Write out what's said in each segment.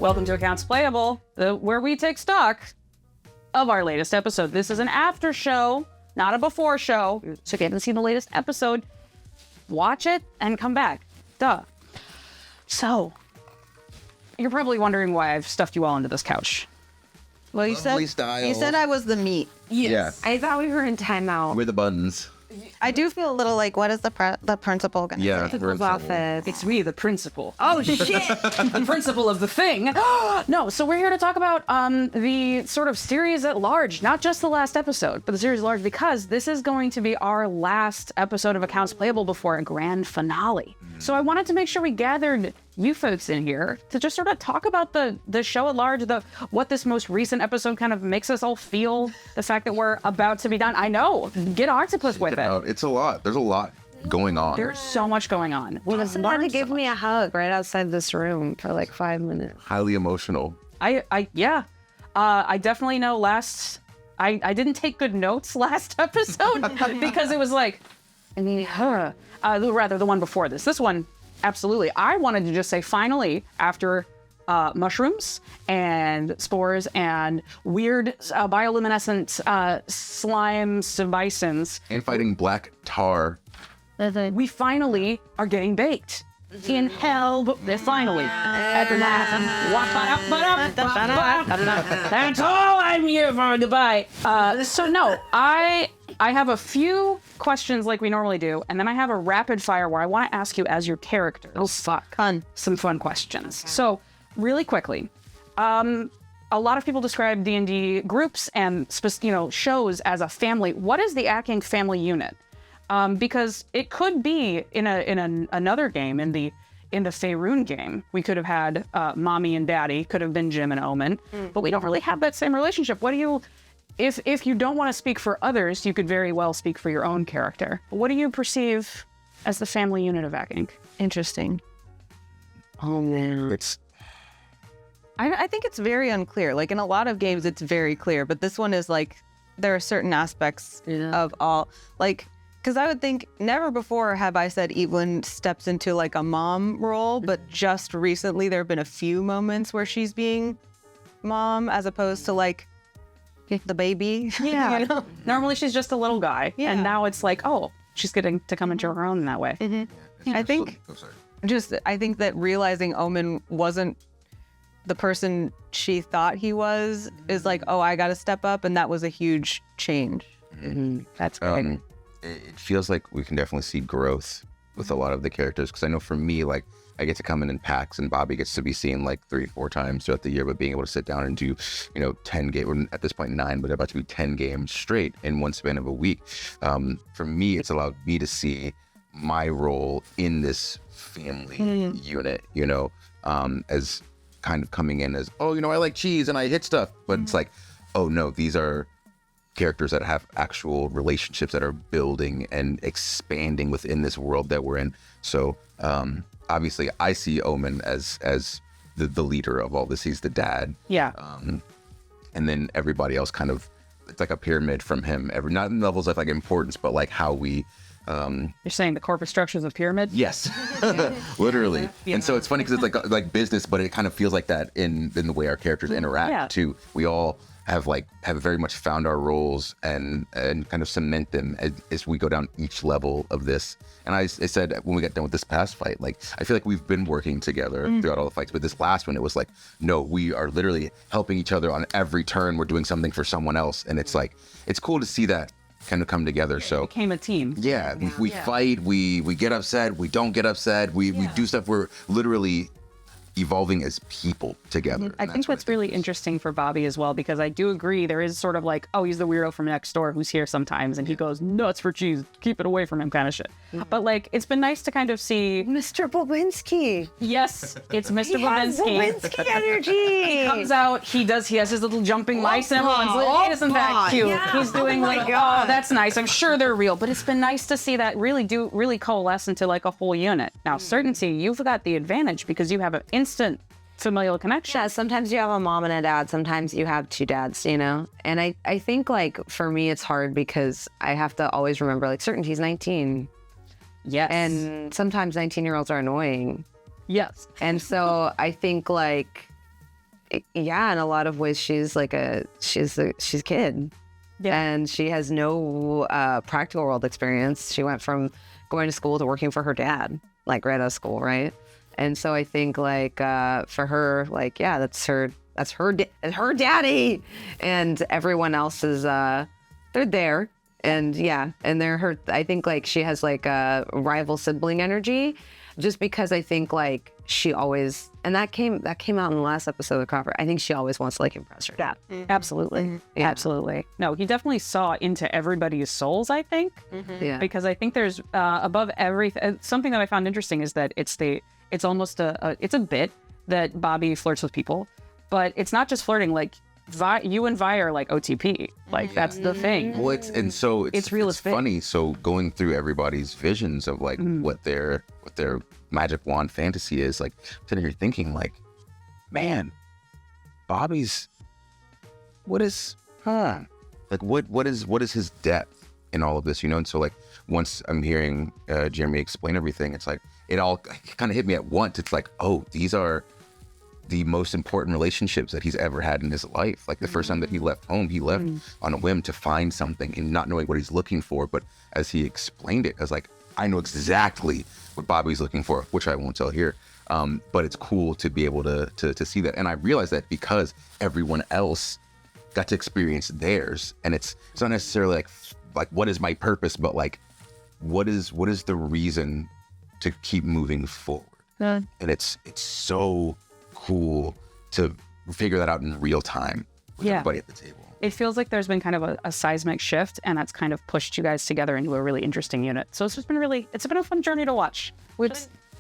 Welcome to Accounts Playable, where we take stock of our latest episode. This is an after show, not a before show. So if you haven't seen the latest episode, watch it and come back. Duh. So, you're probably wondering why I've stuffed you all into this couch. Well, you said I was the meat. Yes. I thought we were in timeout. We're the buttons. I do feel a little like, what is the principal going to say? Principal's office. It's me, the principal. Oh, shit. The principal of the thing. No, so we're here to talk about the sort of series at large, not just the last episode, but the series at large, because this is going to be our last episode of Accounts Playable before a grand finale. So I wanted to make sure we gathered you folks in here to just sort of talk about the show at large, what this most recent episode kind of makes us all feel, the fact that we're about to be done. I know, get octopus with it. It's a lot. There's a lot going on. There's so much going on. Austin had to give me a hug right outside this room for like 5 minutes. Highly emotional. I definitely know I didn't take good notes last episode because it was like, rather the one before this. This one, absolutely. I wanted to just say finally, after mushrooms and spores and weird bioluminescent slime bisons. And fighting black tar. We finally are getting baked. In hell, but finally. At the last. That's all I'm here for, goodbye. So no, I have a few questions like we normally do, and then I have a rapid fire where I want to ask you as your characters. Oh, fuck. Fun. Some fun questions. So, really quickly, a lot of people describe D&D groups and shows as a family. What is the ACQ INC family unit? Because it could be in another game, in the Faerun game, we could have had mommy and daddy, could have been Jim and Omen, but we don't really have that same relationship. What do you, if you don't want to speak for others, you could very well speak for your own character. What do you perceive as the family unit of ACQ INC? Interesting. Oh, man. I think it's very unclear. Like in a lot of games, it's very clear, but this one is like, there are certain aspects of all, like, because I would think never before have I said Evelyn steps into like a mom role, but just recently there have been a few moments where she's being mom as opposed to like the baby. Yeah. You know? Normally she's just a little guy, Yeah. and now it's like, oh, she's getting to come into her own in that way. I think I think that realizing Omen wasn't the person she thought he was is like, oh, I got to step up, and that was a huge change. That's great. It feels like we can definitely see growth with a lot of the characters, because I know for me, like, I get to come in packs, and Bobby gets to be seen like 3-4 times throughout the year, but being able to sit down and do 10 games, or at this point 9, but about to be 10 games straight in one span of a week, for me, it's allowed me to see my role in this family unit, as kind of coming in as, I like cheese and I hit stuff, but it's like, oh no, these are characters that have actual relationships that are building and expanding within this world that we're in. So obviously I see Omen as the leader of all this. He's the dad. Yeah. And then everybody else kind of, it's like a pyramid from him. Not in levels of like importance, but like how we You're saying the corporate structure is a pyramid? Yes, literally. Yeah. And so it's funny because it's like business, but it kind of feels like that in the way our characters interact too. We all have very much found our roles and kind of cement them as we go down each level of this. And I said when we got done with this past fight, like, I feel like we've been working together throughout all the fights, but this last one, it was like, no, we are literally helping each other on every turn. We're doing something for someone else. And it's like, it's cool to see that kind of come together. So became a team. Yeah, we fight, we get upset, we don't get upset, we do stuff. We're literally evolving as people together. I think that's really interesting for Bobby as well, because I do agree there is sort of like, oh, he's the weirdo from next door who's here sometimes and he goes nuts for cheese, keep it away from him kind of shit. But like, it's been nice to kind of see Mr. Bobinski. Yes, it's Mr. He has Bobinski. Bobinski energy. He comes out, he has his little jumping mice and everyone's like, hey, isn't that cute? Yeah. He's doing like, oh, that's nice. I'm sure they're real, but it's been nice to see that really coalesce into like a whole unit. Now, Certainty, you've got the advantage because you have an instant familial connection. Yeah, sometimes you have a mom and a dad, sometimes you have two dads, you know? And I think like for me it's hard because I have to always remember like Certainty's 19. Yes. And sometimes 19-year-olds are annoying. Yes. And so I think like Yeah, in a lot of ways, she's a kid. Yeah. And she has no practical world experience. She went from going to school to working for her dad, like right out of school, right? And so I think like for her, like, yeah, that's her daddy, and everyone else is they're there, and yeah, and they're her. I think like she has like a rival sibling energy, just because I think like she always, and that came out in the last episode of Copper. I think she always wants to like impress her dad. Absolutely. Yeah. Absolutely. No, he definitely saw into everybody's souls, I think. Yeah. Because I think there's above everything, something that I found interesting is that it's almost it's a bit that Bobby flirts with people, but it's not just flirting. Like you and Vi are like OTP, like that's the thing. Well, it's real as fit. funny. So going through everybody's visions of like what their magic wand fantasy is, like sitting here thinking like, man, Bobby's what is his depth in all of this, you know? And so like once I'm hearing Jeremy explain everything, it's like it all kind of hit me at once. It's like, oh, these are the most important relationships that he's ever had in his life. Like the first time that he left home, he left on a whim to find something and not knowing what he's looking for. But as he explained it, I was like, I know exactly what Bobby's looking for, which I won't tell here. But it's cool to be able to see that. And I realized that because everyone else got to experience theirs, and it's not necessarily like what is my purpose, but like what is the reason to keep moving forward. And it's so cool to figure that out in real time with everybody at the table. It feels like there's been kind of a seismic shift, and that's kind of pushed you guys together into a really interesting unit. So it's been a fun journey to watch. We've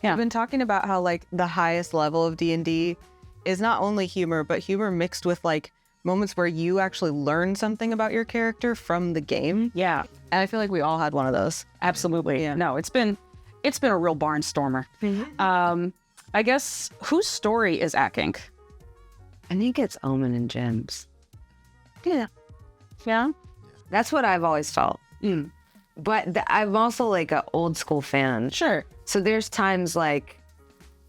been talking about how like the highest level of D&D is not only humor, but humor mixed with like moments where you actually learn something about your character from the game. Yeah, And I feel like we all had one of those. absolutely. Yeah. No, it's been a real barnstormer. I guess whose story is ACQ Inc? I think it's Omen and Jim's. Yeah. That's what I've always felt. But I'm also like an old school fan. Sure. So there's times like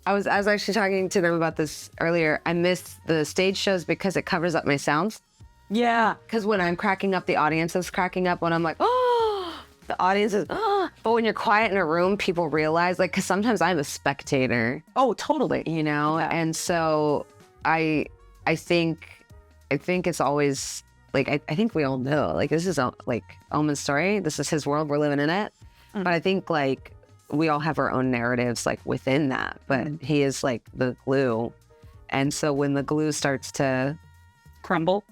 I was actually talking to them about this earlier. I miss the stage shows because it covers up my sounds. Yeah. Because when I'm cracking up, the audience is cracking up. When I'm like, oh, the audience is, oh. But when you're quiet in a room, people realize, like, because sometimes I'm a spectator, Oh, totally. you know? Yeah. And so I think it's always, like, I think we all know, like, this is, like, Omen's story. This is his world. We're living in it. But I think, like, we all have our own narratives, like, within that. But he is, like, the glue. And so when the glue starts to Crumble.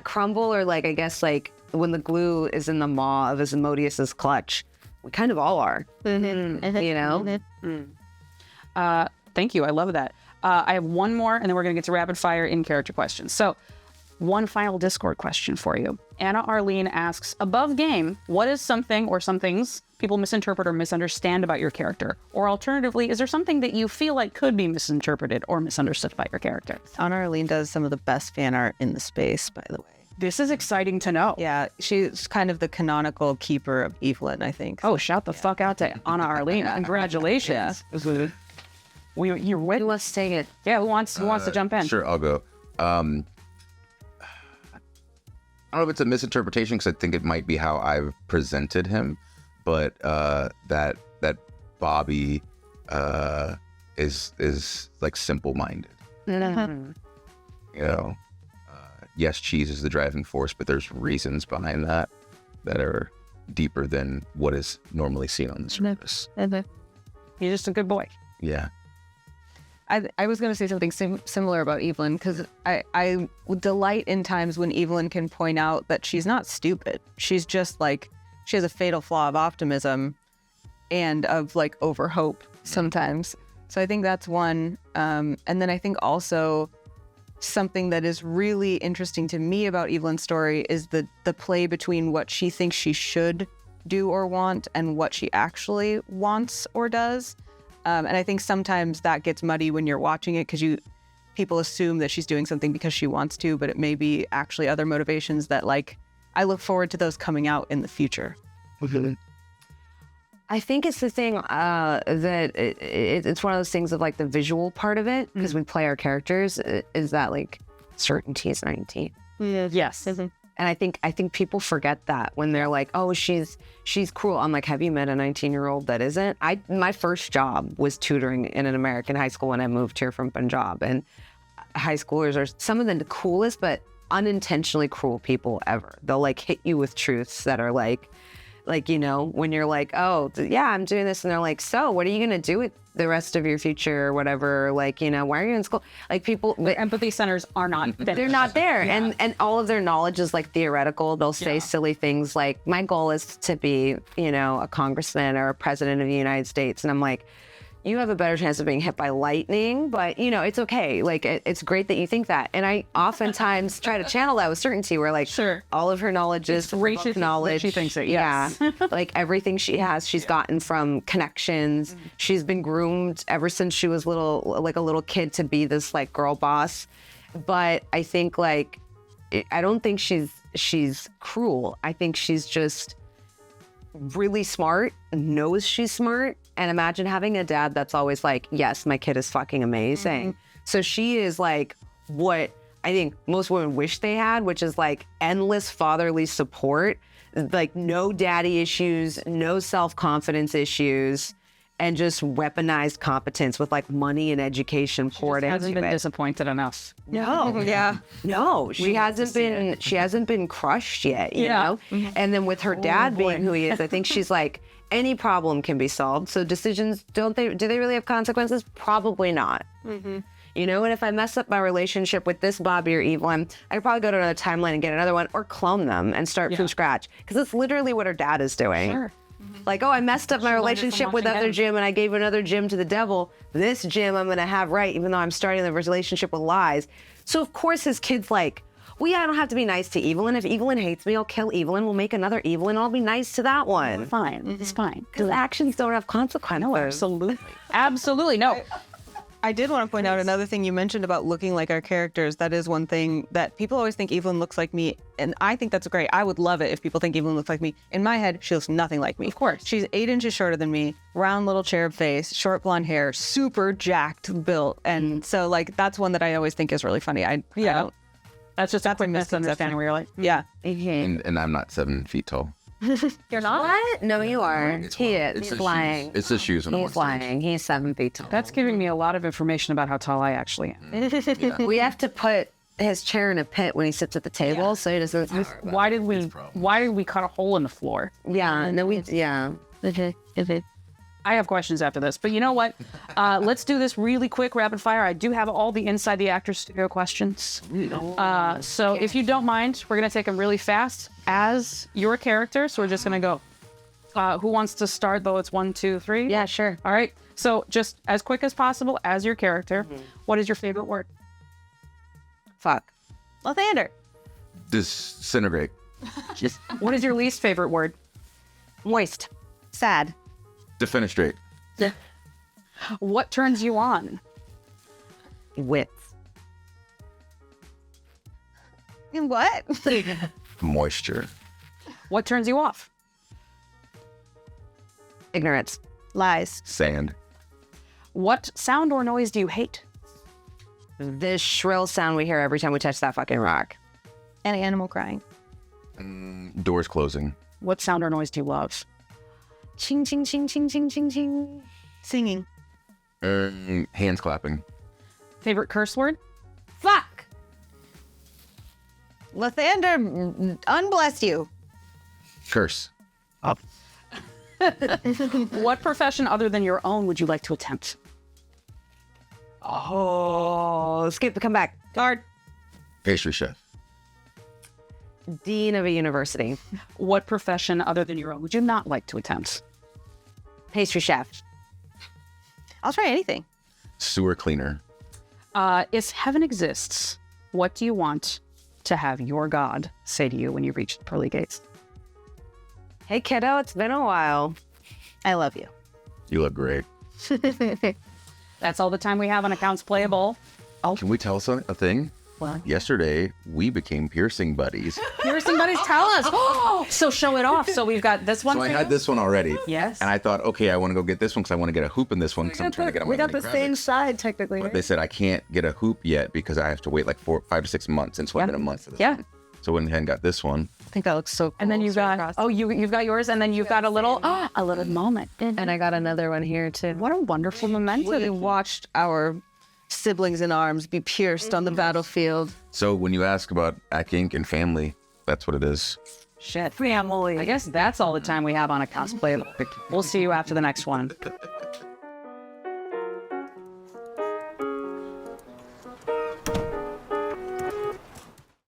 crumble, or like, I guess like when the glue is in the maw of Asmodeus's clutch, we kind of all are, you know? Thank you. I love that. I have one more, and then we're going to get to rapid fire in character questions. So one final Discord question for you. Anna Arlene asks, above game, what is something or some things people misinterpret or misunderstand about your character? Or alternatively, is there something that you feel like could be misinterpreted or misunderstood about your character? Anna Arlene does some of the best fan art in the space, by the way. This is exciting to know. Yeah, she's kind of the canonical keeper of Evelyn, I think. Oh, shout the fuck out to Anna Arlene. Congratulations. You're Who with. wants to take it? Yeah, who wants to jump in? Sure, I'll go. I don't know if it's a misinterpretation because I think it might be how I've presented him, but that Bobby is like simple-minded. You know, yes, cheese is the driving force, but there's reasons behind that are deeper than what is normally seen on the surface. He's just a good boy. Yeah. I was going to say something similar about Evelyn, because I delight in times when Evelyn can point out that she's not stupid. She's just like, she has a fatal flaw of optimism and of like overhope sometimes. So I think that's one. And then I think also something that is really interesting to me about Evelyn's story is the play between what she thinks she should do or want and what she actually wants or does. And I think sometimes that gets muddy when you're watching it because people assume that she's doing something because she wants to, but it may be actually other motivations that, like, I look forward to those coming out in the future. I think it's the thing that it's one of those things of like the visual part of it, because we play our characters, is that like certainty is 19. Yes. And I think people forget that when they're like, oh, she's cruel. I'm like, have you met a 19-year-old that isn't? My first job was tutoring in an American high school when I moved here from Punjab, and high schoolers are some of the coolest but unintentionally cruel people ever. They'll like hit you with truths that are like, you know, when you're like, oh, yeah, I'm doing this. And they're like, so what are you going to do with the rest of your future or whatever? Like, you know, why are you in school? Like people, The empathy centers are not. they're not there. And all of their knowledge is like theoretical. They'll say silly things like, my goal is to be, you know, a congressman or a president of the United States. And I'm like, you have a better chance of being hit by lightning, but you know, it's okay. Like, it's great that you think that. And I oftentimes try to channel that with certainty where like, all of her knowledge is book knowledge. She thinks it, yes. Yeah. Like everything she has, she's gotten from connections. She's been groomed ever since she was like a little kid to be this like girl boss. But I think like, I don't think she's cruel. I think she's just really smart, knows she's smart. And imagine having a dad that's always like, yes, my kid is fucking amazing. So she is like what I think most women wish they had, which is like endless fatherly support, like no daddy issues, no self-confidence issues, and just weaponized competence with like money and education poured into it. Hasn't been disappointed enough. No. Yeah. No, she hasn't been crushed yet, you know? And then with her dad being who he is, I think she's like, any problem can be solved. So decisions, do they really have consequences? Probably not. You know, and if I mess up my relationship with this Bobby or Evelyn, I'd probably go to another timeline and get another one or clone them and start from scratch. Because it's literally what her dad is doing. Sure. Like, oh, I messed up my learned it from relationship with watching other him. Jim and I gave another Jim to the devil. This Jim I'm going to have right, even though I'm starting the relationship with lies. So, of course, his kid's like, well, yeah, I don't have to be nice to Evelyn. If Evelyn hates me, I'll kill Evelyn. We'll make another Evelyn. I'll be nice to that one. Fine. It's fine. Because actions don't have consequences. No, absolutely. Absolutely. No. I did want to point out another thing you mentioned about looking like our characters. That is one thing that people always think Evelyn looks like me. And I think that's great. I would love it if people think Evelyn looks like me. In my head, she looks nothing like me. Of course. She's 8 inches shorter than me, round little cherub face, short blonde hair, super jacked built. And so like, that's one that I always think is really funny. I don't, That's just a quick misunderstanding where you're like, yeah. And I'm not 7 feet tall. you're not? What? No, you are. It's He fine. is. It's He's the lying. shoes. It's the shoes when I'm on He's stage. lying. He's 7 feet tall. That's giving me a lot of information about how tall I actually am. We have to put his chair in a pit when he sits at the table, so he doesn't. Why did we cut a hole in the floor? Yeah. No, we. Yeah. I have questions after this, but you know what? Let's do this really quick rapid fire. I do have all the Inside the Actors Studio questions. So if you don't mind, we're going to take them really fast as your character. So we're just going to go. Who wants to start, though? It's 1, 2, 3. Yeah. Sure. All right. So just as quick as possible as your character. What is your favorite word? Fuck. Lathander. Disintegrate. What is your least favorite word? Moist. Sad. Defenestrate. What turns you on? Width. What? Moisture. What turns you off? Ignorance. Lies. Sand. What sound or noise do you hate? This shrill sound we hear every time we touch that fucking rock. An animal crying. Doors closing. What sound or noise do you love? Ching, ching, ching, ching, ching, ching, ching. Singing. Hands clapping. Favorite curse word? Fuck. Lathander, unbless you. Curse. What profession other than your own would you like to attempt? Oh, skip. Come back. Guard. Pastry chef. Dean of a university. What profession other than your own would you not like to attempt? Pastry chef. I'll try anything. Sewer cleaner. If heaven exists, what do you want to have your God say to you when you reach the pearly gates? Hey, kiddo, it's been a while. I love you. You look great. That's all the time we have on Accounts Playable. Can we tell us a thing? yesterday we became piercing buddies. Piercing buddies, tell us. So show it off. So we've got this one. So I for had you? this one already. Yes. And I thought, okay, I want to go get this one because I want to get a hoop in this one because I'm trying to get on We my got the mini same graphics. side technically. But Right? they said I can't get a hoop yet because I have to wait like 5 to 6 months, and so I've been a month for this Yeah. one. So I went ahead and got this one. I think that looks so cool. And then you've straight got across. you've got yours, and then you've got a little moment. And I got another one here too. What a wonderful memento. We watched our siblings in arms be pierced on the battlefield. So when you ask about ACK Inc. and family, that's what it is. Shit. Family. I guess that's all the time we have on a cosplay. We'll see you after the next one.